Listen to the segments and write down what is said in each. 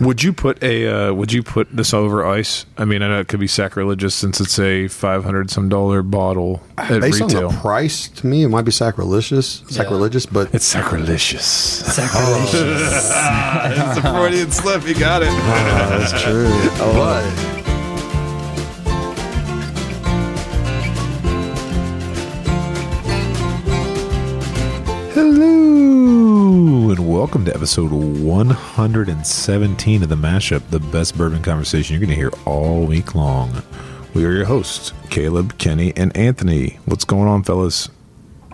Would you put this over ice? I mean, I know it could be sacrilegious since it's a $500 bottle at Based retail. on the price, to me, it might be sacrilegious, but It's sacrilegious. Sacrilegious. It's a Freudian slip. You got it. that's true. But hello, and welcome to episode 117 of The Mashup, the best bourbon conversation you're going to hear all week long. We are your hosts, Caleb, Kenny, and Anthony. What's going on, fellas?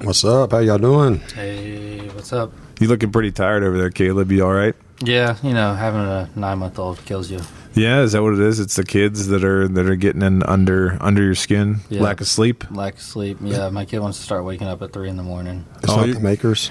what's up? How y'all doing? Hey, what's up? You looking pretty tired over there, Caleb. You all right? Yeah, having a 9-month-old kills you. Yeah, is that what it is? It's the kids that are getting in under your skin. Yeah. Lack of sleep. Yeah, my kid wants to start waking up at 3 in the morning. It's not the makers.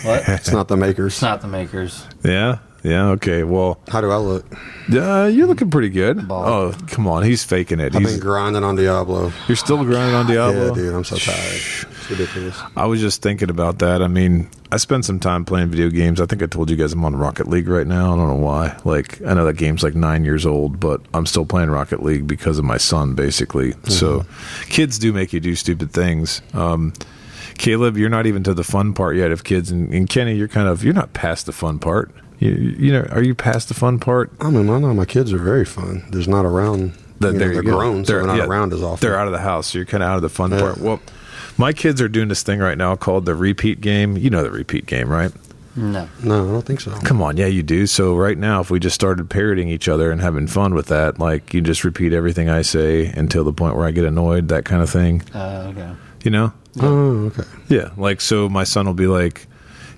What? It's not the makers. It's not the makers. Yeah. Okay. Well, How do I look? you're looking pretty good. Bald. Oh, come on. He's faking it. I've been grinding on Diablo. You're still grinding on Diablo? Yeah, dude, I'm so tired. It's ridiculous. I was just thinking about that. I mean, I spent some time playing video games. I think I told you guys I'm on Rocket League right now. I don't know why. Like, I know that game's like 9 years old, but I'm still playing Rocket League because of my son, basically. Mm-hmm. So, kids do make you do stupid things. Caleb, you're not even to the fun part yet of kids, and Kenny, you're not past the fun part. Are you past the fun part? I mean, I know my kids are very fun. There's not around. They're grown, so they're not around as often. They're out of the house, so you're kind of out of the fun part. Well, my kids are doing this thing right now called the repeat game. You know the repeat game, right? No, I don't think so. Come on, yeah, you do. So right now, if we just started parroting each other and having fun with that, like you just repeat everything I say until the point where I get annoyed, that kind of thing. okay. You know? Yeah. Oh, okay. Yeah, like so my son will be like,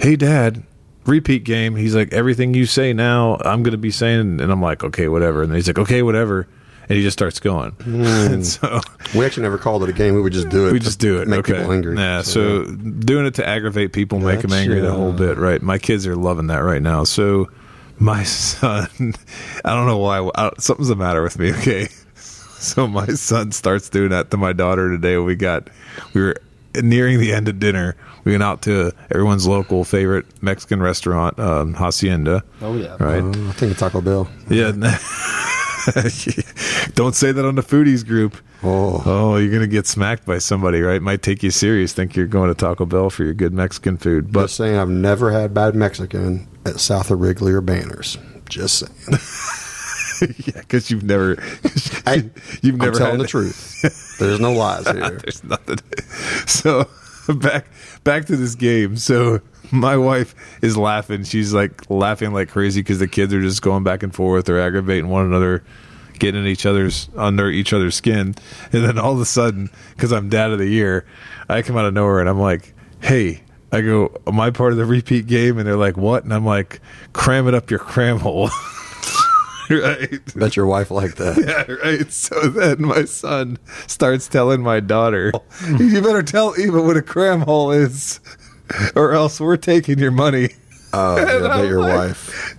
"Hey, Dad, repeat game." He's like, "Everything you say now, I'm going to be saying," and I'm like, "Okay, whatever." And then he's like, "Okay, whatever." And he just starts going. And so we actually never called it a game. We would just do it. We just do it. Make people angry. Yeah. So doing it to aggravate people, make them angry the whole bit, right? My kids are loving that right now. So my son, I don't know why, something's the matter with me. Okay. So my son starts doing that to my daughter today. We were nearing the end of dinner. We went out to everyone's local favorite Mexican restaurant, Hacienda. Oh, yeah. Right. I think of Taco Bell. Yeah. Don't say that on the foodies group. Oh, you're gonna get smacked by somebody, right? Might take you serious. Think you're going to Taco Bell for your good Mexican food. But just saying, I've never had bad Mexican at South of Wrigley or Banners. Just saying. Yeah, because you've never I'm telling the truth. There's no lies here. There's nothing. So back to this game. So my wife is laughing. She's like laughing like crazy because the kids are just going back and forth. They're aggravating one another, getting under each other's skin. And then all of a sudden, because I'm dad of the year, I come out of nowhere and I'm like, "Hey," I go, "Am I part of the repeat game?" And they're like, "What?" And I'm like, "Cram it up your cram hole." Right. Bet your wife like that. Yeah, right. So then my son starts telling my daughter, "You better tell Eva what a cram hole is, or else we're taking your money." Oh, yeah, I bet your wife.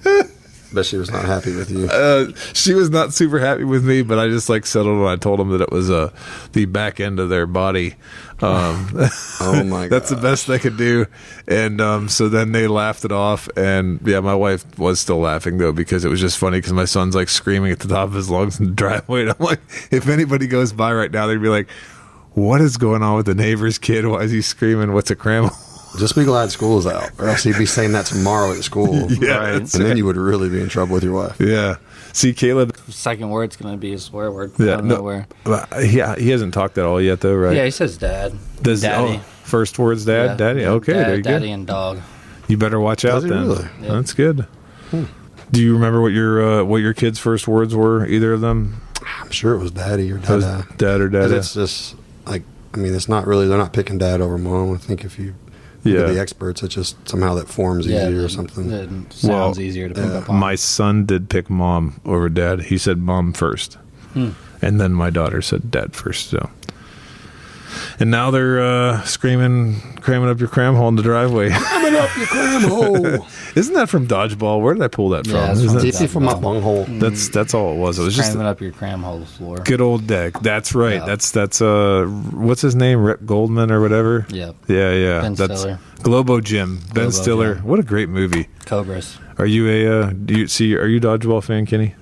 Bet she was not happy with you. She was not super happy with me, but I just settled and I told them that it was the back end of their body. Oh my god, that's the best they could do. And so then they laughed it off, and yeah, my wife was still laughing though because it was just funny because my son's like screaming at the top of his lungs in the driveway. And I'm like, if anybody goes by right now, they'd be like, "What is going on with the neighbor's kid? Why is he screaming? What's a cram hole?" Just be glad school's out, or else you'd be saying that tomorrow at school. Yeah, right? And then you would really be in trouble with your wife. Yeah. See, Caleb. Second word's going to be a swear word. Yeah, he hasn't talked at all yet, though, right? Yeah, he says dad. Oh, Daddy. first word's dad? Yeah. Daddy? Okay, there you Daddy go. and dog. You better watch out Does he then. really? Yeah. That's good. Do you remember what your kids' first words were, either of them? I'm sure it was daddy or dada. Dad or dada? It's just, it's not really, they're not picking dad over mom. I think if you look at the experts, it's just somehow that forms easier or something. It sounds easier to pick up on. My son did pick mom over dad. He said mom first. And then my daughter said dad first, so. And now they're screaming, cramming up your cram hole in the driveway. Cramming up your cram hole. Isn't that from Dodgeball? Where did I pull that from? Yeah, it's Isn't from that- Tipsy from my bunghole. That's all it was. It was just cramming up your cram hole floor. good old deck. That's right. Yeah. That's what's his name? Rep Goldman or whatever. Yep. Yeah. Ben That's Stiller. Globo Gym. Ben Globo Stiller. Gym. What a great movie. Cobras. Are you a are you a dodgeball fan, Kenny?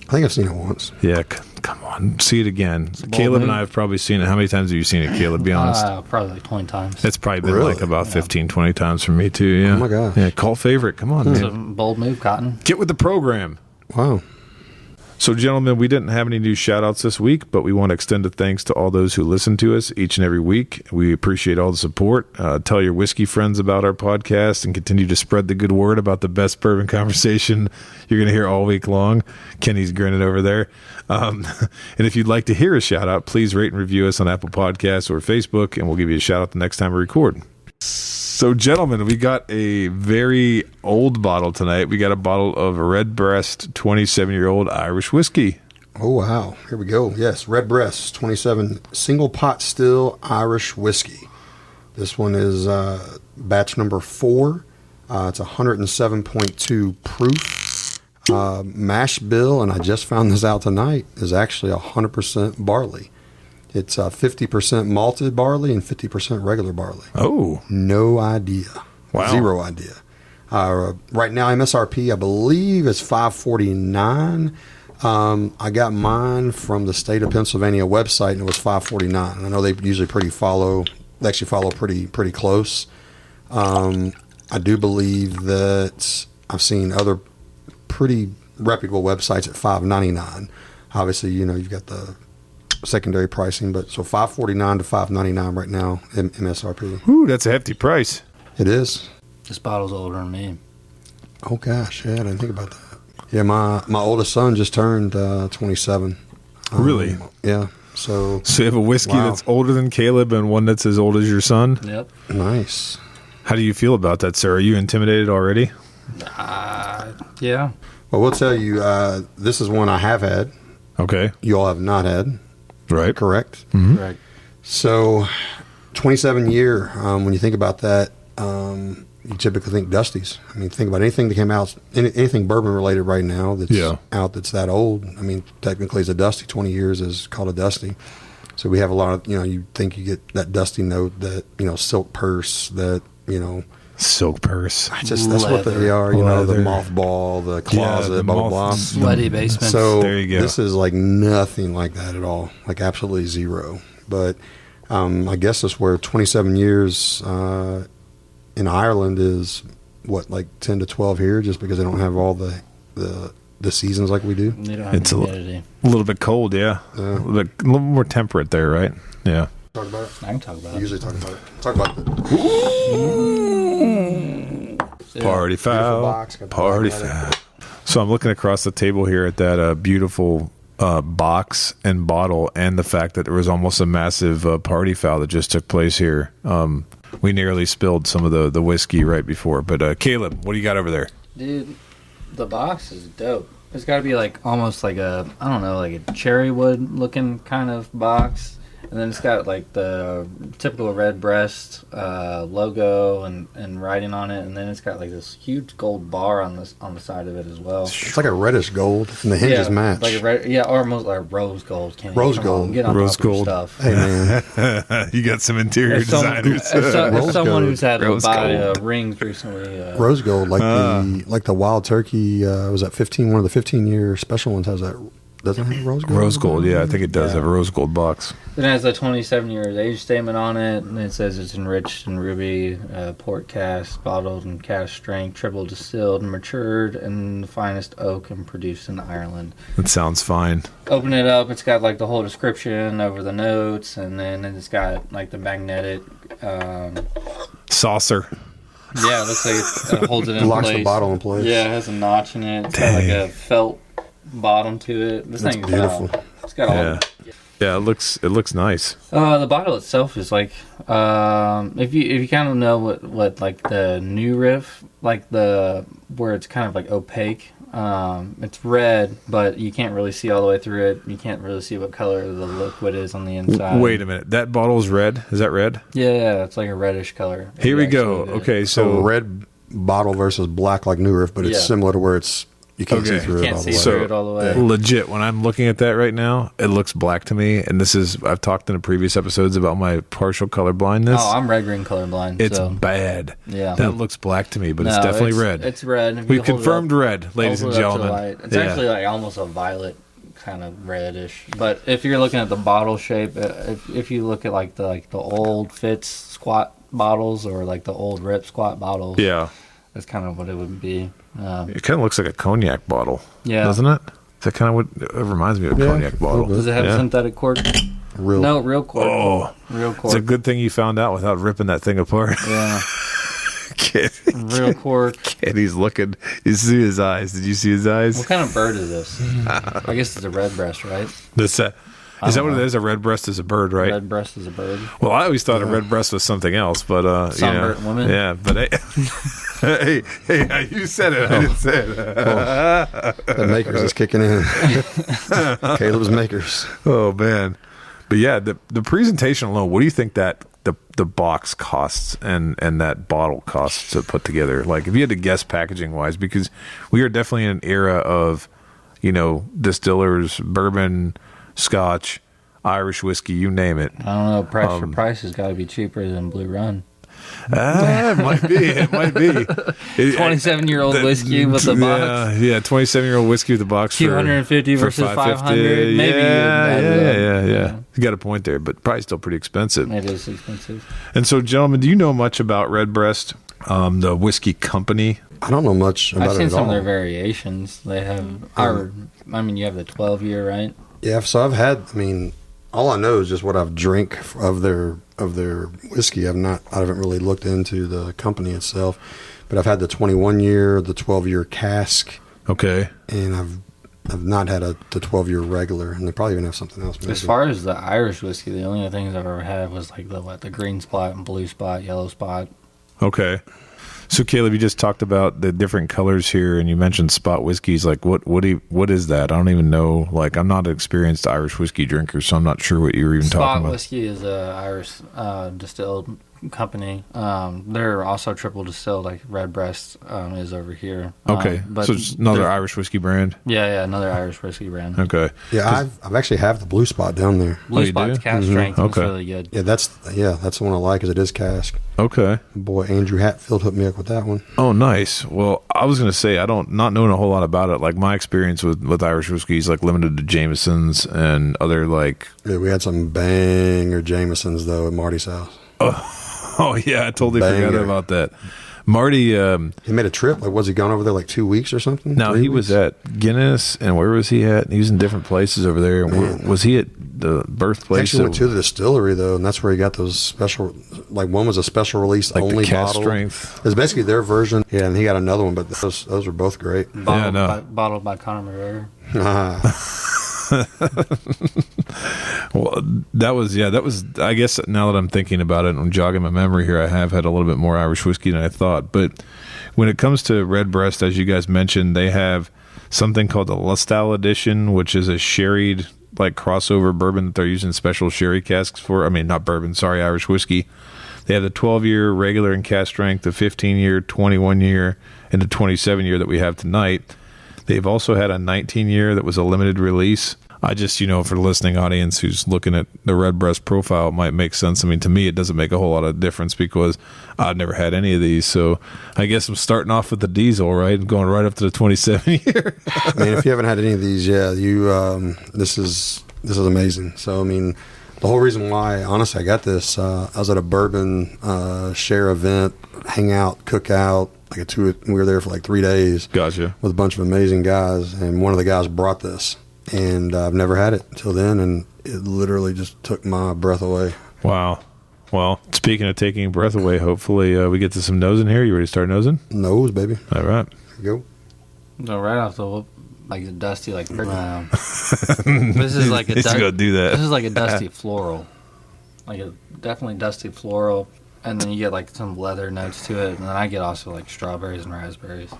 I think I've seen it once. Yeah, come on, see it again. Caleb and I have probably seen it. How many times have you seen it, Caleb? Be honest. Probably like 20 times. It's probably been like about 15, 20 times for me too. Yeah. Oh my gosh. Yeah, cult favorite. Come on, It's man. a bold move, Cotton. Get with the program. Wow. So, gentlemen, we didn't have any new shout-outs this week, but we want to extend a thanks to all those who listen to us each and every week. We appreciate all the support. Tell your whiskey friends about our podcast and continue to spread the good word about the best bourbon conversation you're going to hear all week long. Kenny's grinning over there. And if you'd like to hear a shout-out, please rate and review us on Apple Podcasts or Facebook, and we'll give you a shout-out the next time we record. So, gentlemen, we got a very old bottle tonight. We got a bottle of Redbreast 27-year-old Irish whiskey. Oh, wow. Here we go. Yes, Redbreast 27 single pot still Irish whiskey. This one is batch number 4. It's 107.2 proof. Mash bill, and I just found this out tonight, is actually 100% barley. It's 50% malted barley and 50% regular barley. Oh. No idea. Wow. Zero idea. Right now, MSRP, I believe, is $5.49. I got mine from the state of Pennsylvania website, and it was $5.49. And I know they usually follow pretty close. I do believe that I've seen other pretty reputable websites at $5.99. Obviously, you've got the secondary pricing, but so $5.49 to $5.99 right now MSRP. Ooh, that's a hefty price. It is. This bottle's older than me. Oh gosh, yeah, I didn't think about that. Yeah, my oldest son just turned 27. Really? Yeah. So you have a whiskey that's older than Caleb and one that's as old as your son? Yep. Nice. How do you feel about that, sir? Are you intimidated already? Yeah. Well, we'll tell you, this is one I have had. Okay. You all have not had. Right. Correct? Mm-hmm. Correct. So 27 year, when you think about that, you typically think Dusty's. I mean, think about anything that came out, anything bourbon related right now that's out that's that old. I mean, technically it's a Dusty. 20 years is called a Dusty. So we have a lot of, you think you get that Dusty note, that, silk purse, that, Silk purse. That's what they are, the mothball, the closet, blah, blah, blah. Sweaty basement. So there you go. This is like nothing like that at all, like absolutely zero. But I guess that's where 27 years in Ireland is, like 10 to 12 here, just because they don't have all the seasons like we do. They don't have It's humidity. a little bit cold, yeah. A little more temperate there, right? Yeah. Talk about it? I can talk about it. Usually talk about it. Talk about it. Party foul. box, got the Party black leather. foul. So I'm looking across the table here at that beautiful box and bottle, and the fact that there was almost a massive party foul that just took place here. We nearly spilled some of the whiskey right before. But Caleb, what do you got over there? Dude, the box is dope. It's got to be almost like a cherry wood looking kind of box. And then it's got like the typical Redbreast logo and writing on it, and then it's got like this huge gold bar on the side of it as well. It's like a reddish gold, and the hinges match. Like almost like rose gold. Rose gold. Get on Rose top of your gold. stuff. Hey man, You got some interior designers. As someone who's had to Rose buy gold. rings recently, rose gold, like the Wild Turkey. Was that 15? One of the 15-year special ones has that. Doesn't it have rose gold? Rose gold, yeah, I think it does have a rose gold box. It has a 27 years age statement on it, and it says it's enriched in ruby, port cast, bottled and cast strength, triple distilled and matured in the finest oak and produced in Ireland. That sounds fine. Open it up, it's got like the whole description over the notes, and then it's got like the magnetic Saucer. yeah, it looks like it holds it in Locks place. the bottle in place. Yeah, it has a notch in it. It's got like a felt bottom to it. This That's thing's beautiful. It's got all Yeah, it looks nice. the bottle itself is like if you kind of know what like the new riff, like where it's kind of like opaque, it's red, but you can't really see all the way through it. You can't really see what color the liquid is on the inside. Wait a minute, that bottle's red? Is that red? Yeah, it's like a reddish color. Here we go. Okay, So so red bottle versus black like New Riff, but it's similar to where it's You can't see Okay. through it Can't all the see way. through it all the way. Legit, when I'm looking at that right now, it looks black to me. And I've talked in the previous episodes about my partial color blindness. Oh, I'm red-green colorblind. It's so. bad. Yeah. That looks black to me, but it's No, definitely red. It's red. If you We've hold it confirmed up- red, ladies and hold it up to the gentlemen. light. It's actually like almost a violet kind of reddish. But if you're looking at the bottle shape, if you look at like the old Fitz squat bottles or like the old Rip squat bottles, Yeah. that's kind of what it would be. It kind of looks like a cognac bottle. Yeah. Doesn't it? That kind of it reminds me of a Yeah, cognac bottle. a little bit. Does it have Yeah. synthetic cork? Real. No, real cork. Oh, Real cork. it's a good thing you found out without ripping that thing apart. Yeah, Kid, real cork. he's looking. You see his eyes. Did you see his eyes? What kind of bird is this? I guess it's a redbreast, right? Is that what don't it know. is? A redbreast is a bird, right? Redbreast is a bird. Well, I always thought a redbreast was something else, but Sunburnt women? Yeah, but hey, you said it. I didn't say it. The makers is kicking in. Caleb's makers. Oh man, but yeah, the presentation alone. What do you think that the box costs and that bottle costs to put together? Like, if you had to guess packaging wise, because we are definitely in an era of, distillers, bourbon, Scotch, Irish whiskey, you name it. I don't know. Price for price has got to be cheaper than Blue Run. It might be. It might be. 27-year-old whiskey with a box. Yeah, 27-year-old whiskey with a box. 250 for versus 550. 500. Maybe. Yeah. You got a point there, but probably still pretty expensive. It is expensive. And so, gentlemen, do you know much about Redbreast, the whiskey company? I don't know much about I've it seen at some all. of their variations. They have, you have the 12-year, right? Yeah, so I've had. I mean, all I know is just what I've drank of their whiskey. I haven't really looked into the company itself, but I've had the 21-year, the 12-year cask, Okay. and I've not had the 12-year regular, and they probably even have something else. Maybe. As far as the Irish whiskey, the only things I've ever had was like the green spot and blue spot, yellow spot. Okay. So, Caleb, you just talked about the different colors here, and you mentioned spot whiskeys. Like, what is that? I don't even know. Like, I'm not an experienced Irish whiskey drinker, so I'm not sure what you were even talking Spot about. whiskey is a Irish distilled company. They're also triple distilled, like Redbreast is over here. Okay, but so it's another they're- Irish whiskey brand. Yeah, another Irish whiskey brand. Okay. Yeah, I've actually have the blue spot down there. Blue you Spot's do? cast strength. It's Okay. really good. Yeah, that's the one I like, because it is cask. Okay. Boy, Andrew Hatfield hooked me up with that one. Oh, nice. Well, I was going to say, not knowing a whole lot about it, like my experience with Irish whiskey is like limited to Jamesons and other like. Yeah, we had some banger Jamesons though at Marty's house. Oh yeah, I totally forgot Banger. about that. Marty, He made a trip. Like, was he gone over there like 2 weeks or something? now 3 he was weeks? at Guinness, and where was he at? He was in different places over there. And Man. was he at the He birthplace? actually went to the distillery though, and that's where he got those special. Like, one was a special release like only the cast bottle. strength. It's basically their version. Yeah, and he got another one, but those were both great. Bottled, no. bottled by Conor McGregor. Well, that was. I guess now that I'm thinking about it and jogging my memory here, I have had a little bit more Irish whiskey than I thought. But when it comes to Redbreast, as you guys mentioned, they have something called the Lustal Edition, which is a sherried like crossover bourbon that they're using special sherry casks for. I mean, not bourbon, sorry, Irish whiskey. They have the 12-year regular and cask strength, the 15-year, 21-year, and the 27-year that we have tonight. They've also had a 19-year that was a limited release. I just, for the listening audience who's looking at the Redbreast profile, it might make sense. I mean, to me, it doesn't make a whole lot of difference because I've never had any of these. So I guess I'm starting off with the diesel, right? And going right up to the 27-year. I mean, if you haven't had any of these, this is amazing. So, I mean, the whole reason why, honestly, I got this, I was at a bourbon share event, hangout, cookout. We were there for like 3 days. Gotcha. With a bunch of amazing guys, and one of the guys brought this, and I've never had it till then, and it literally just took my breath away. Wow. Well, speaking of taking breath away, hopefully we get to some nosing here. You ready to start nosing? Nose, baby. All right. Go. No, right off the whoop, like a dusty, like. This is like a. Let's go do that. This is like a dusty floral, like a definitely dusty floral, and then you get like some leather notes to it, and then I get also like strawberries and raspberries.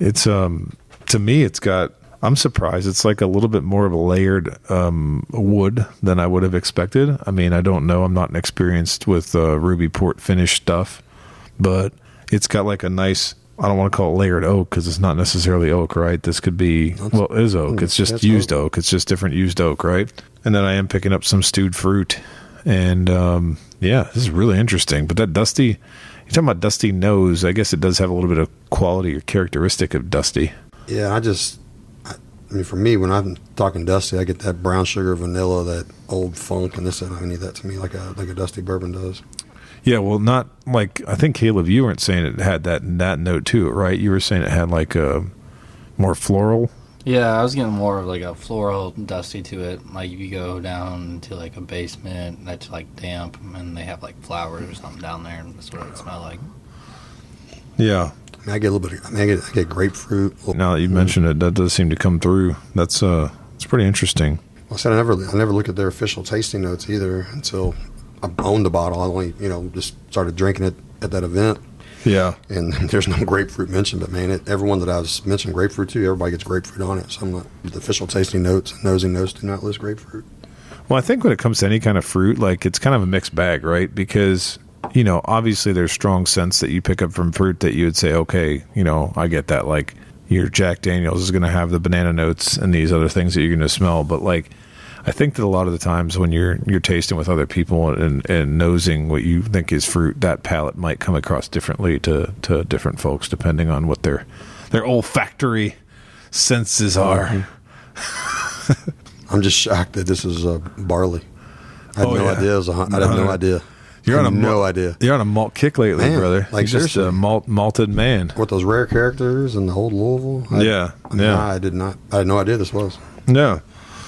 It's to me, it's got. I'm surprised. It's like a little bit more of a layered wood than I would have expected. I mean, I don't know. I'm not experienced with ruby port finish stuff, but it's got like a nice I don't want to call it layered oak because it's not necessarily oak, right? This could be, well, it is oak. It's just used oak. It's just different used oak, right? And then I am picking up some stewed fruit. And yeah, this is really interesting. But that dusty, you're talking about dusty nose. I guess it does have a little bit of quality or characteristic of dusty. Yeah, I mean, for me, when I'm talking dusty, I get that brown sugar, vanilla, that old funk, and this, and I need that to me like a dusty bourbon does. Yeah, well, not like, I think, Caleb, you weren't saying it had that note to it, right? You were saying it had like a more floral. Yeah, I was getting more of like a floral dusty to it. Like if you go down to like a basement that's like damp and they have like flowers or something down there, and that's what it smell like. Yeah. I mean, I get a little bit. I get grapefruit. Now that you mention it, that does seem to come through. That's it's pretty interesting. Well, I said I never looked at their official tasting notes either until I owned the bottle. I only just started drinking it at that event. Yeah. And there's no grapefruit mentioned, but man, everyone that I've mentioned grapefruit to, everybody gets grapefruit on it. So I'm not, the official tasting notes and nosing notes do not list grapefruit. Well, I think when it comes to any kind of fruit, like it's kind of a mixed bag, right? Because, obviously there's strong scents that you pick up from fruit that you would say, okay, I get that. Like your Jack Daniels is going to have the banana notes and these other things that you're going to smell. But like, I think that a lot of the times when you're tasting with other people and nosing what you think is fruit, that palate might come across differently to different folks depending on what their olfactory senses are. I'm just shocked that this is barley. I had no idea. I had no idea. You're on a malt kick lately, man, brother. Like you're just a malted man. With those rare characters and the old Louisville. I did not. I had no idea this was. Yeah.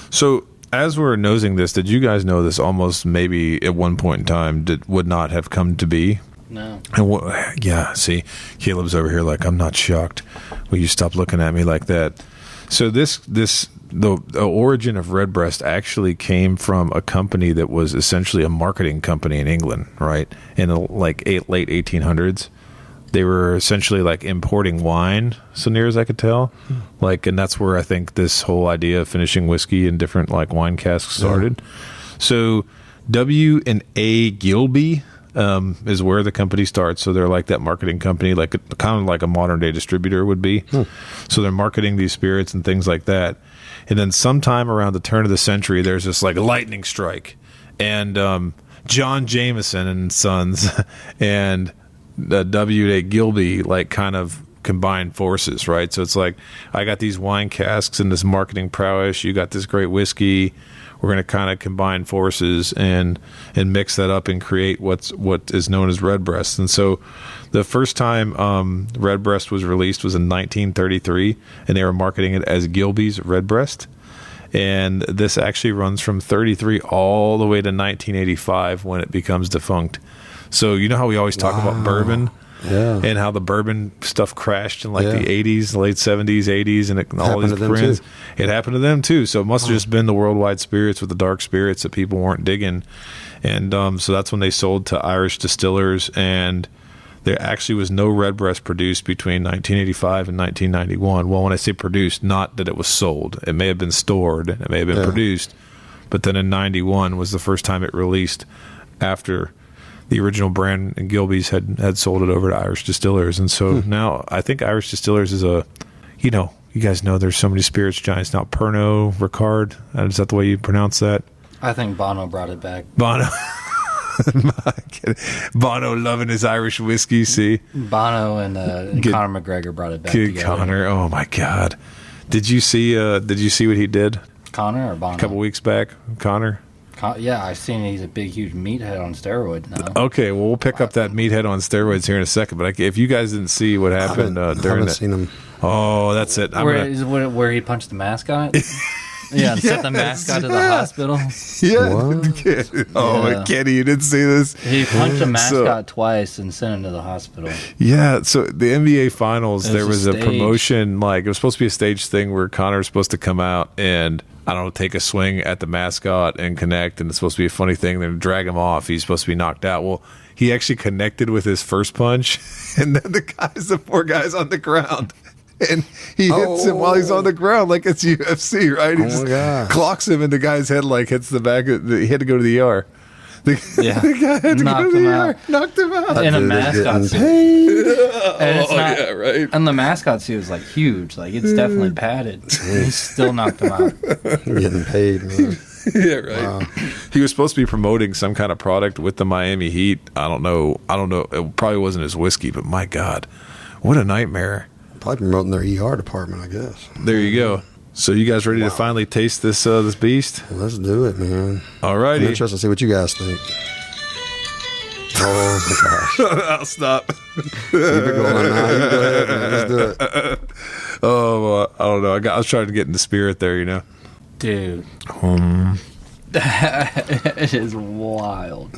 So as we're nosing this, did you guys know this almost maybe at one point in time would not have come to be? No. And yeah, see, Caleb's over here like, I'm not shocked. Will you stop looking at me like that? So the origin of Redbreast actually came from a company that was essentially a marketing company in England, right? In the late 1800s. They were essentially like importing wine, so near as I could tell. And that's where I think this whole idea of finishing whiskey in different like wine casks started. Yeah. So W&A Gilby is where the company starts. So they're like that marketing company, like kind of like a modern day distributor would be. So they're marketing these spirits and things like that. And then sometime around the turn of the century, there's this like lightning strike, and John Jameson and Sons and the W.A. Gilby like kind of combined forces, right? So it's like, I got these wine casks and this marketing prowess. You got this great whiskey. We're going to kind of combine forces and mix that up and create what is known as Redbreast. And so the first time Redbreast was released was in 1933, and they were marketing it as Gilby's Redbreast. And this actually runs from 33 all the way to 1985 when it becomes defunct. So you know how we always talk about bourbon? Yeah. And how the bourbon stuff crashed in the 80s, late 70s, 80s, and all these brands. It happened to them too. So it must have just been the worldwide spirits with the dark spirits that people weren't digging. And so that's when they sold to Irish distillers. And there actually was no Redbreast produced between 1985 and 1991. Well, when I say produced, not that it was sold. It may have been stored. It may have been produced. But then in 91 was the first time it released after the original brand and Gilby's had sold it over to Irish distillers. And so now I think Irish distillers is you guys know there's so many spirits giants now. Pernod Ricard, is that the way you pronounce that? I think Bono brought it back. Bono. Bono loving his Irish whiskey, see? Bono and Conor McGregor brought it back together. Conor, oh my God. Did you see what he did? Conor or Bono? A couple weeks back, Conor? Yeah, I've seen he's a big, huge meathead on steroids now. Okay, well, we'll pick up that meathead on steroids here in a second. But if you guys didn't see what happened during that, seen him. Oh, that's it. Where he punched the mascot? Yeah, and sent the mascot to the hospital. Yeah. Kenny, you didn't see this? He punched a mascot twice and sent him to the hospital. Yeah, so the NBA Finals, there was a promotion, like it was supposed to be a stage thing where Conor was supposed to come out and, I don't know, take a swing at the mascot and connect, and it's supposed to be a funny thing, then drag him off. He's supposed to be knocked out. Well, he actually connected with his first punch, and then the poor guy's on the ground. And he hits him while he's on the ground like it's UFC, right? He just clocks him, and the guy's head like hits the back. He had to go to the ER. The guy had to Knocked go to him the out. ER. Knocked him out. In a Dude is mascot getting suit. paid. And it's not, yeah, right. And the mascot suit is like huge. Like it's definitely padded. And he still knocked him out. Getting paid, man. Yeah, right. Wow. He was supposed to be promoting some kind of product with the Miami Heat. I don't know. It probably wasn't his whiskey, but my God, what a nightmare. Probably promoting their ER department, I guess. There you go. So you guys ready to finally taste this this beast? Well, let's do it, man. All I'm righty. interested to see what you guys think. Oh my gosh. I'll stop. Keep it going now. You go ahead, man. Let's do it. Oh, I don't know. I was trying to get in the spirit there, you know. Dude. That is wild.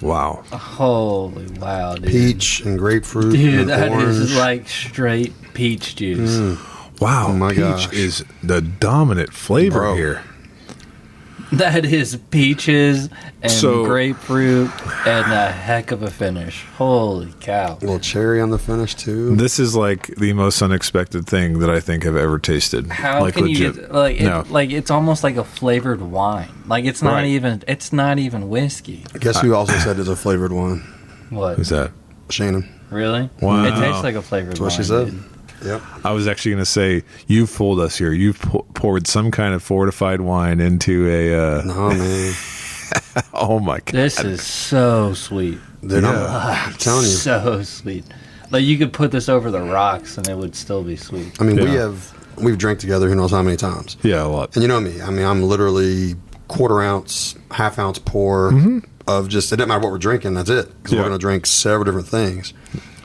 Wow. Holy wow, dude. Peach and grapefruit. Dude, and that orange. is like straight peach juice. Wow. Oh my Peach gosh. is the dominant flavor Bro. here. That is peaches and So- grapefruit and a heck of a finish. Holy cow. A little cherry on the finish too. This is like the most unexpected thing that I think I've ever tasted. How like can legit. you get like it, No. like it's almost like a flavored wine. Like it's not Right. even whiskey. Guess who also said it's a flavored one? What? Who's that? Shannon. Really? Wow. It tastes like a flavored That's wine. what she said. dude. Yep. I was actually going to say, you've fooled us here. You've poured some kind of fortified wine into a. No, man. Oh my God. This is so sweet. Dude, Yeah. I'm telling you. So sweet. Like you could put this over the rocks and it would still be sweet. I mean, Yeah. we've drank together who knows how many times. Yeah, a lot. And you know me. I mean, I'm literally quarter ounce, half ounce pour of just, it doesn't matter what we're drinking. That's it. Because Yeah. we're going to drink several different things.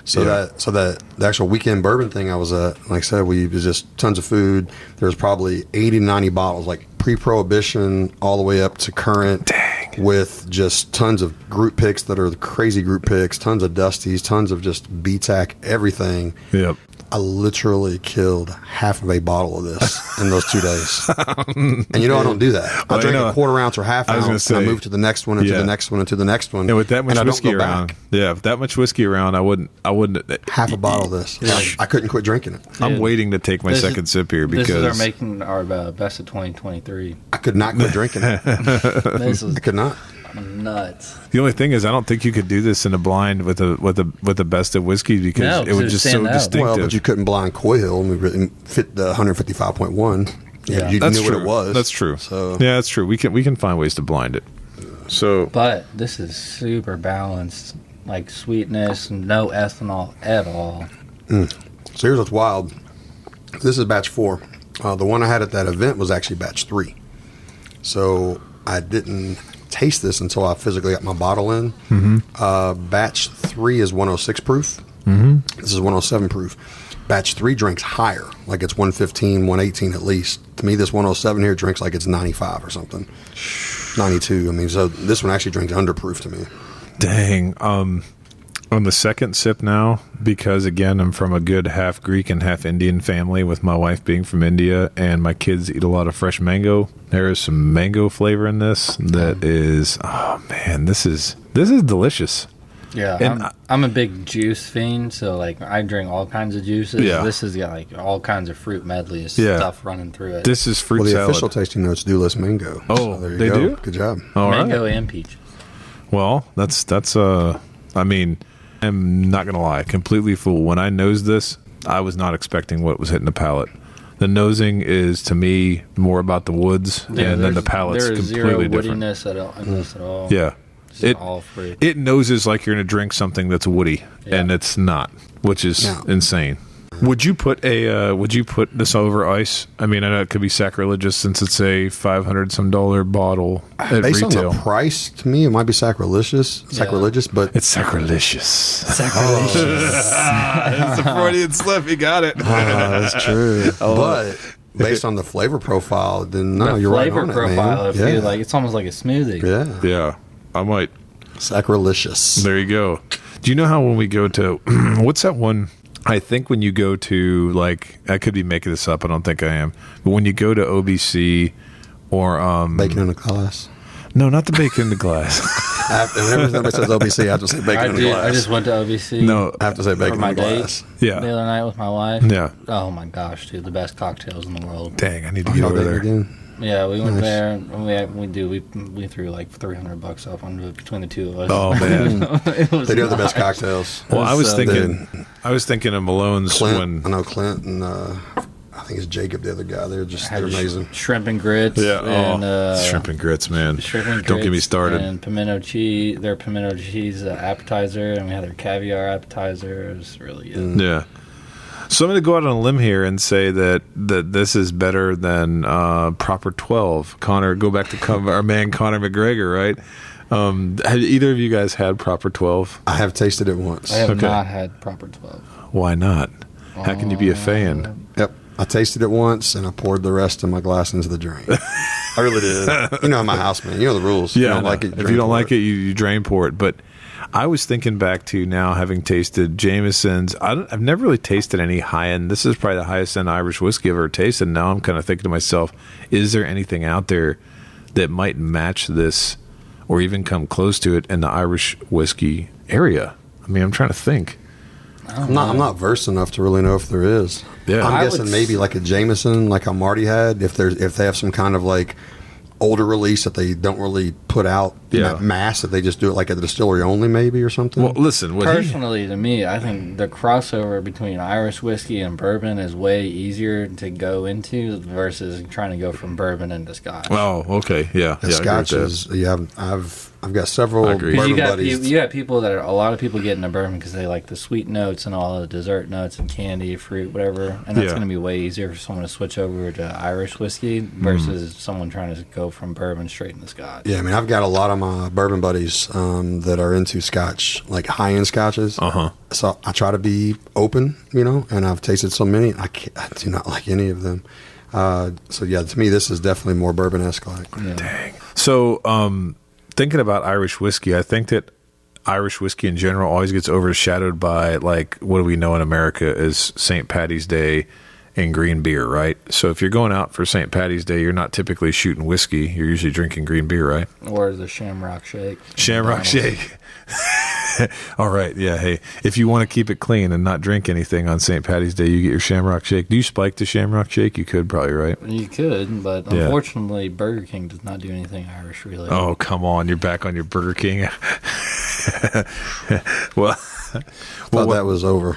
So Yeah. that the actual weekend bourbon thing I was at, like I said, it was just tons of food. There's probably 80 to 90 bottles, like pre-prohibition all the way up to current. Dang. With just tons of group picks that are the crazy group picks, tons of Dusties, tons of just BTAC, everything. Yep. I literally killed half of a bottle of this in those 2 days. And you know I don't do that. I Well, drink you know, a quarter ounce or half I was ounce, gonna and I say, move to the next one, and to yeah. the next one, and to the next one. And with that much and I don't whiskey go around, back. yeah, with that much whiskey around, I wouldn't. Half a bottle of this. I couldn't quit drinking it. I'm Dude, waiting to take my this is- second sip here because This is our making our best of 2023. I could not quit drinking it. This is I could not. nuts. the only thing is I don't think you could do this in a blind with the best of whiskey because No, it would it'd just stand so out. distinctive. Well, but you couldn't blind Coy Hill and fit the 155.1. Yeah. You That's knew true. what it was. That's true. So yeah, that's true. We can find ways to blind it. So But this is super balanced. Like sweetness, no ethanol at all. So here's what's wild. This is batch 4. The one I had at that event was actually batch 3. So I didn't taste this until I physically got my bottle in. Batch 3 is 106 proof. This is 107 proof. Batch 3 drinks higher, like it's 115, 118 at least. To me, this 107 here drinks like it's 95 or something. 92. I mean, so this one actually drinks underproof to me. dang. On the second sip now, because again, I'm from a good half Greek and half Indian family with my wife being from India and my kids eat a lot of fresh mango. There is some mango flavor in this that is, oh man, this is delicious. Yeah, And I'm a big juice fiend, so like I drink all kinds of juices. Yeah. This has got like all kinds of fruit medleys, Yeah. stuff running through it. This is fruit Well, the salad. official tasting notes do list mango. Oh, so there you they go. do? Good job. All right. Mango and peach. Well, that's I mean, I'm not gonna lie, completely fool. When I nosed this, I was not expecting what was hitting the palate. The nosing is to me more about the woods, Yeah, and then the there's- palate's there is completely zero different. woodiness at all, in this at all. Yeah, It's it all fruit. it noses like you're gonna drink something that's woody, Yeah. and it's not, which is Yeah. insane. Would you put this over ice? I mean, I know it could be sacrilegious since it's a $500 bottle at Based retail. on the price, to me, it might be sacrilegious, but It's sacrilegious. Sacrilegious. It's a Freudian slip. You got it. that's true. Oh. But based on the flavor profile, then no, The you're right flavor on profile, it, if man. you like, it's almost like a smoothie. Yeah, Yeah, I might. sacrilegious. There you go. Do you know how when we go to what's that one? I think when you go to, like, I could be making this up. I don't think I am. But when you go to OBC or Bacon in a glass. no, not the bacon in the glass. Whenever somebody says OBC, I have to say bacon in a glass. I just went to OBC. No, I have to say bacon in my a date. glass. yeah, The other night with my wife. yeah. Oh my gosh, dude, the best cocktails in the world. Dang, I need to Oh, get y'all over dating there. again? Yeah, we went Nice. there. And we threw like $300 off on between the two of us. Oh man, It was They do have the nice. best cocktails. well, I was So thinking of Malone's Clint, I when. know Clint, and I think it's Jacob, the other guy. They're Had amazing. Shrimp and grits. Yeah, and, shrimp and grits, man. shrimp and grits. Don't get me started. And pimento cheese. Their pimento cheese appetizer, and we had their caviar appetizer. It was really good. Yeah. So I'm going to go out on a limb here and say that this is better than Proper 12. Connor, go back to our man Connor McGregor, right? Have either of you guys had Proper 12? I have tasted it once. I have Okay. not had proper 12. Why not? How can you be a fan? Yep. I tasted it once, and I poured the rest of my glass into the drain. I really did. You know, I'm a house man. You know the rules. Yeah, you I don't know. like it. If you don't like it, you drain pour it. But I was thinking back to now having tasted Jameson's. I've never really tasted any high end. This is probably the highest end Irish whiskey I've ever tasted. Now I'm kind of thinking to myself, is there anything out there that might match this or even come close to it in the Irish whiskey area? I mean, I'm trying to think. I'm not versed enough to really know if there is. Yeah. I'm I guessing would maybe like a Jameson, like a Marty had. If they have some kind of like older release that they don't really put out Yeah. mass, that they just do it like at the distillery only, maybe or something. Well, listen, Personally, to me, I think the crossover between Irish whiskey and bourbon is way easier to go into versus trying to go from bourbon into Scotch. Oh, okay, yeah, the yeah. Scotch I agree with is. Yeah, I've got several I agree. Because bourbon you got buddies. you got people that are a lot of people get into bourbon because they like the sweet notes and all the dessert notes and candy, fruit, whatever, and that's Yeah. going to be way easier for someone to switch over to Irish whiskey versus someone trying to go from bourbon straight into Scotch. Yeah, I mean, I've got a lot of my bourbon buddies that are into Scotch, like high-end Scotches. Uh-huh. So I try to be open, and I've tasted so many. I do not like any of them. So yeah, to me, this is definitely more bourbon-esque. Like, Yeah. So, thinking about Irish whiskey, I think that Irish whiskey in general always gets overshadowed by, like, what do we know in America is St. Patty's Day and green beer, right? So if you're going out for St. Patty's Day, you're not typically shooting whiskey. You're usually drinking green beer, right? Or the Shamrock Shake. Shamrock Shake. All right, yeah. Hey, if you want to keep it clean and not drink anything on St. Patty's Day, you get your Shamrock Shake. Do you spike the Shamrock Shake? You could probably, right? You could, but Yeah. unfortunately, Burger King does not do anything Irish related. Oh, come on. You're back on your Burger King. well, thought that was over.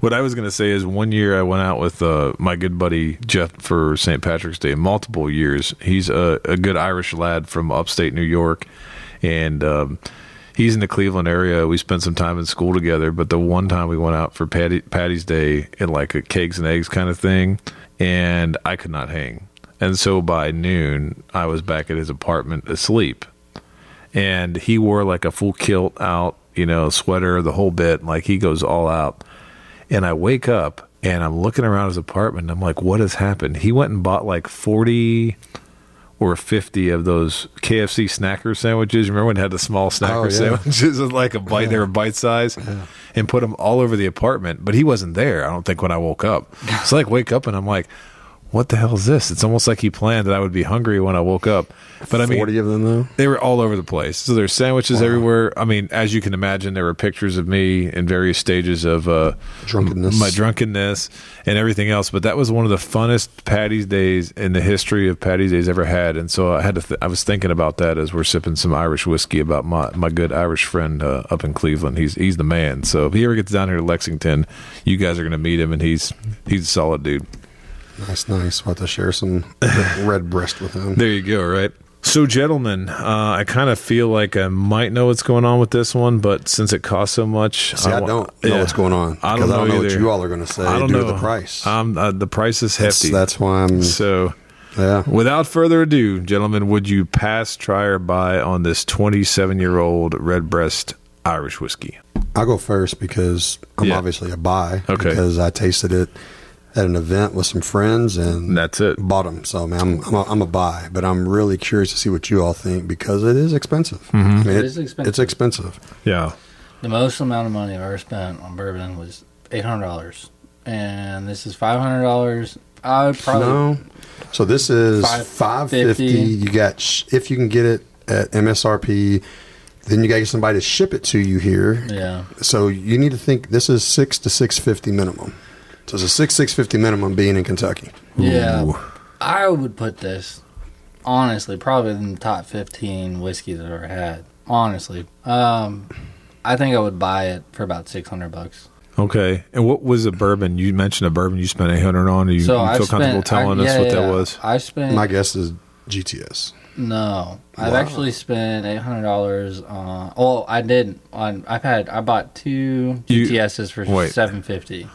what I was going to say is one year I went out with my good buddy Jeff for St. Patrick's Day, multiple years. He's a good Irish lad from upstate New York, and he's in the Cleveland area. We spent some time in school together, but the one time we went out for Patty's Day in like a cakes and eggs kind of thing, and I could not hang. And so by noon, I was back at his apartment asleep. And he wore like a full kilt out, sweater, the whole bit. Like he goes all out. And I wake up and I'm looking around his apartment. And I'm like, what has happened? He went and bought like 40 or 50 of those KFC snacker sandwiches. Remember when it had the small snacker sandwiches with like a bite? They were bite size, and put them all over the apartment. But he wasn't there, I don't think, when I woke up. So I wake up and I'm like, what the hell is this? It's almost like he planned that I would be hungry when I woke up. But I mean, 40 of them, though? They were all over the place. So there's sandwiches everywhere. I mean, as you can imagine, there were pictures of me in various stages of drunkenness, my drunkenness and everything else. But that was one of the funnest Patty's Days in the history of Patty's Days ever had. And so I had to. I was thinking about that as we're sipping some Irish whiskey about my good Irish friend up in Cleveland. He's the man. So if he ever gets down here to Lexington, you guys are going to meet him, and he's a solid dude. Nice. We'll have to share some Redbreast with him. There you go, right? So, gentlemen, I kind of feel like I might know what's going on with this one, but since it costs so much... See, I don't know what's going on. I don't know what either. you all are going to say. I don't due know. to the price. The price is hefty. That's why I'm... So, yeah. Without further ado, gentlemen, would you pass, try, or buy on this 27-year-old Redbreast Irish whiskey? I'll go first because I'm obviously a buy. Okay. Because I tasted it at an event with some friends and that's it. Bought them. So, man, I'm a buy. But I'm really curious to see what you all think because it is expensive. I mean, It is expensive. It's expensive. Yeah. The most amount of money I've ever spent on bourbon was $800, and this is $500. I would probably No. So this is $550. You got if you can get it at MSRP, then you got to get somebody to ship it to you here. Yeah. So you need to think this is $600 to $650 minimum. So it's a $6.50 minimum being in Kentucky. Yeah. Ooh. I would put this, honestly, probably in the top 15 whiskeys I've ever had. Honestly. I think I would buy it for about $600. Okay. And what was a bourbon? You mentioned a bourbon you spent $800 on. You feel comfortable telling us what that was? I spent... My guess is GTS. No. I've Wow. actually spent $800 on... Oh, I did. I bought 2 GTSs for $750.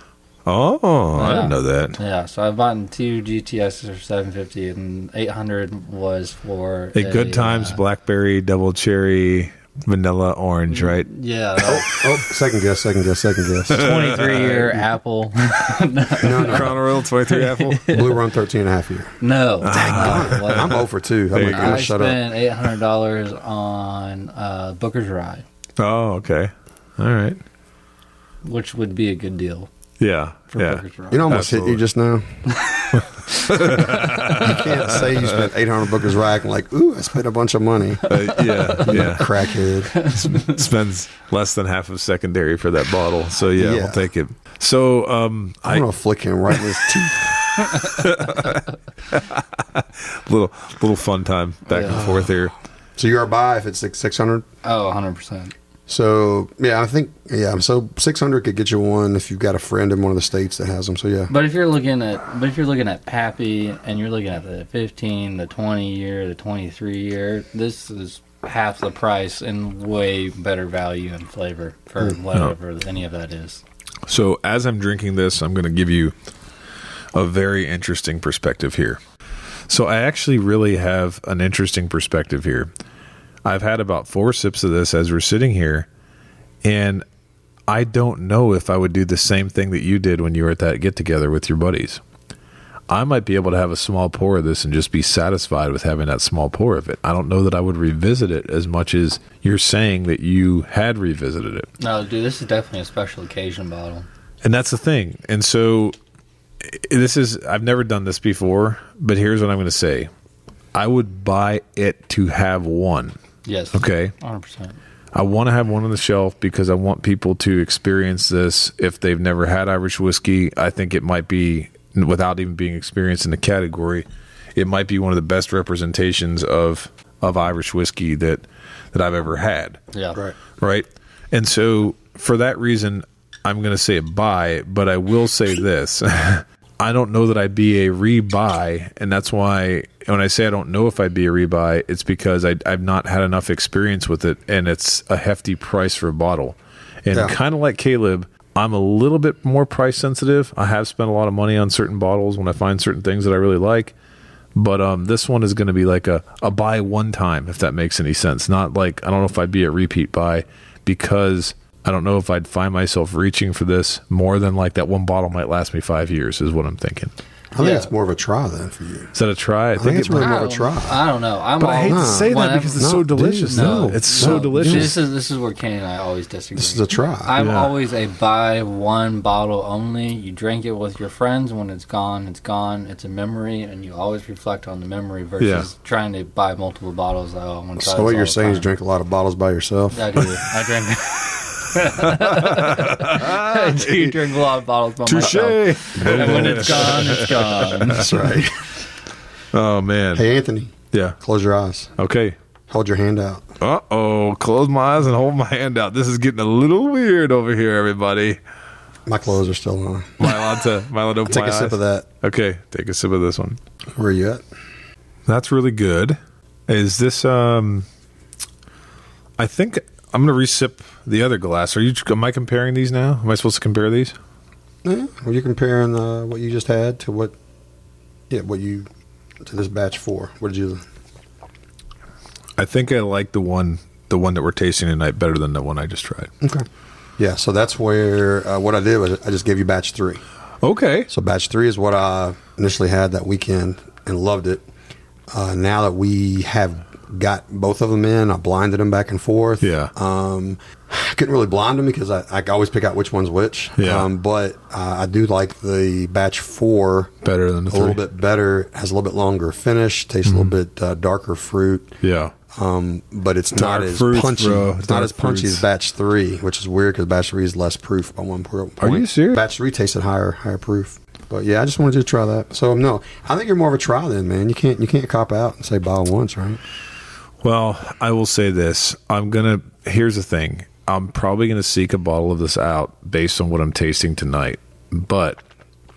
Oh, I didn't know that. Yeah, so I bought 2 GTSs for $750, and $800 was for A Good Times Blackberry Double Cherry Vanilla Orange, right? Yeah. Oh, second guess. 23-year apple. No. Crown Royal 23 apple. Blue Run 13.5 year. No. I'm 0 for 2. I'm I gonna shut up. spent $800 on Booker's Rye, Oh, okay. All right. which would be a good deal Yeah. for Yeah. Booker's Rye. You know, almost hit Absolutely. you just now. You can't say you spent 800 Booker's Rack and like, ooh, I spent a bunch of money. Yeah. Crackhead. Spends less than half of secondary for that bottle. So, yeah, Yeah. we'll take it. So, I'm gonna flick him right in his teeth. little fun time back and forth here. So you're a buy if it's 600. Oh, 100%. So yeah, I think So 600 could get you one if you've got a friend in one of the states that has them. So yeah. But if you're looking at Pappy and you're looking at the 15, the 20 year, the 23 year, this is half the price and way better value and flavor for whatever any of that is. So, as I'm drinking this, I'm going to give you a very interesting perspective here. So, I actually really have an interesting perspective here. I've had about 4 sips of this as we're sitting here, and I don't know if I would do the same thing that you did when you were at that get-together with your buddies. I might be able to have a small pour of this and just be satisfied with having that small pour of it. I don't know that I would revisit it as much as you're saying that you had revisited it. No, dude, this is definitely a special occasion bottle. And that's the thing. And so I've never done this before, but here's what I'm going to say. I would buy it to have one. Yes. Okay. 100%. I want to have one on the shelf because I want people to experience this. If they've never had Irish whiskey, I think it might be, without even being experienced in the category, it might be one of the best representations of Irish whiskey that I've ever had. Yeah. Right. And so for that reason, I'm going to say a buy, but I will say this. I don't know that I'd be a rebuy, and that's why when I say I don't know if I'd be a rebuy, it's because I've not had enough experience with it, and it's a hefty price for a bottle. And kind of like Caleb, I'm a little bit more price sensitive. I have spent a lot of money on certain bottles when I find certain things that I really like, but this one is going to be like a buy one time, if that makes any sense. Not like, I don't know if I'd be a repeat buy, because I don't know if I'd find myself reaching for this more than like that one bottle might last me 5 years is what I'm thinking. I think it's more of a try then for you. Is that a try? I think it's really more of a try. I don't know. But I hate to say that because it's so delicious. It's so delicious. This is where Kenny and I always disagree. This is a try. I'm always a buy one bottle only. You drink it with your friends. When it's gone, it's gone. It's a memory, and you always reflect on the memory versus trying to buy multiple bottles. Oh, I'm gonna try So what you're saying is drink a lot of bottles by yourself? I do. I drink. I do drink a lot of bottles by myself. And when it's gone, it's gone. That's right. Oh, man. Hey, Anthony. Yeah. Close your eyes. Okay. Hold your hand out. Uh-oh. Close my eyes and hold my hand out. This is getting a little weird over here, everybody. My clothes are still on. Am I allowed to open Take my a sip eyes? of that. Okay. Take a sip of this one. Where are you at? That's really good. Is this, I think I'm going to resip the other glass. Am I comparing these now? Am I supposed to compare these? Yeah. Well, you're comparing what you just had to to this batch 4. What did you? I think I like the one that we're tasting tonight better than the one I just tried. Okay. Yeah. So that's where what I did was I just gave you batch 3. Okay. So batch 3 is what I initially had that weekend and loved it. Now that we have got both of them in, I blinded them back and forth. Yeah. I couldn't really blind them because I always pick out which one's which. Yeah. But I do like the batch 4 Better than the 3. A little bit better, has a little bit longer finish, tastes a little bit darker fruit. Yeah. but it's Dark not as fruits, punchy. bro. It's not Dark as punchy fruits. as batch 3, which is weird because batch 3 is less proof by 1 point. Are you serious? Batch 3 tasted higher proof. But yeah, I just wanted you to try that. So no, I think you're more of a try then, man. You can't cop out and say buy once, right? Well, I will say this. Here's the thing. I'm probably going to seek a bottle of this out based on what I'm tasting tonight. But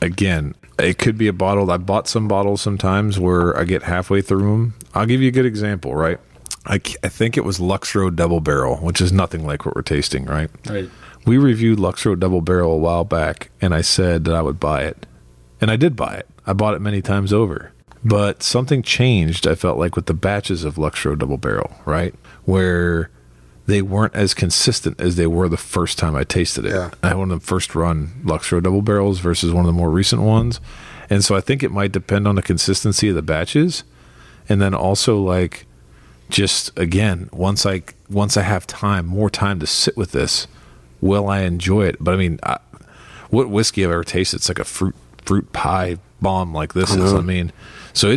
again, it could be a bottle. I bought some bottles sometimes where I get halfway through them. I'll give you a good example, right? I think it was Luxro Double Barrel, which is nothing like what we're tasting, right? Right. We reviewed Luxro Double Barrel a while back, and I said that I would buy it. And I did buy it. I bought it many times over. But something changed, I felt like, with the batches of Luxro Double Barrel, right? Where they weren't as consistent as they were the first time I tasted it. Yeah. I had one of the first run Luxro Double Barrels versus one of the more recent ones. And so I think it might depend on the consistency of the batches. And then also, like, just, again, once I have more time to sit with this, will I enjoy it? But, I mean, what whiskey I've ever tasted, it's like a fruit pie bomb like this is. I mean, so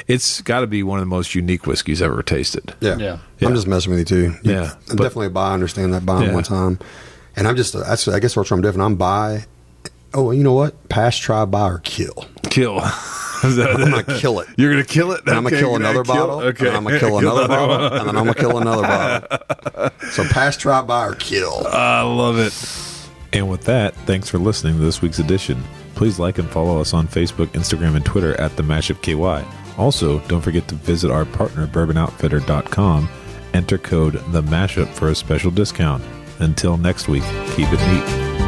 it's got to be one of the most unique whiskeys I've ever tasted. Yeah. I'm just messing with you too. Yeah. I'm definitely a buy. I understand that buying one time. And I'm just, I guess what's I'm different. I'm buy. Oh, you know what? Pass, try, buy, or kill. Kill. I'm going to kill it. You're going to kill it? And I'm going to kill another bottle. Okay. And I'm going to kill another bottle. And then I'm going to kill another bottle. So pass, try, buy, or kill. I love it. And with that, thanks for listening to this week's edition. Please like and follow us on Facebook, Instagram, and Twitter at The Mashup KY. Also, don't forget to visit our partner, bourbonoutfitter.com. Enter code The Mashup for a special discount. Until next week, keep it neat.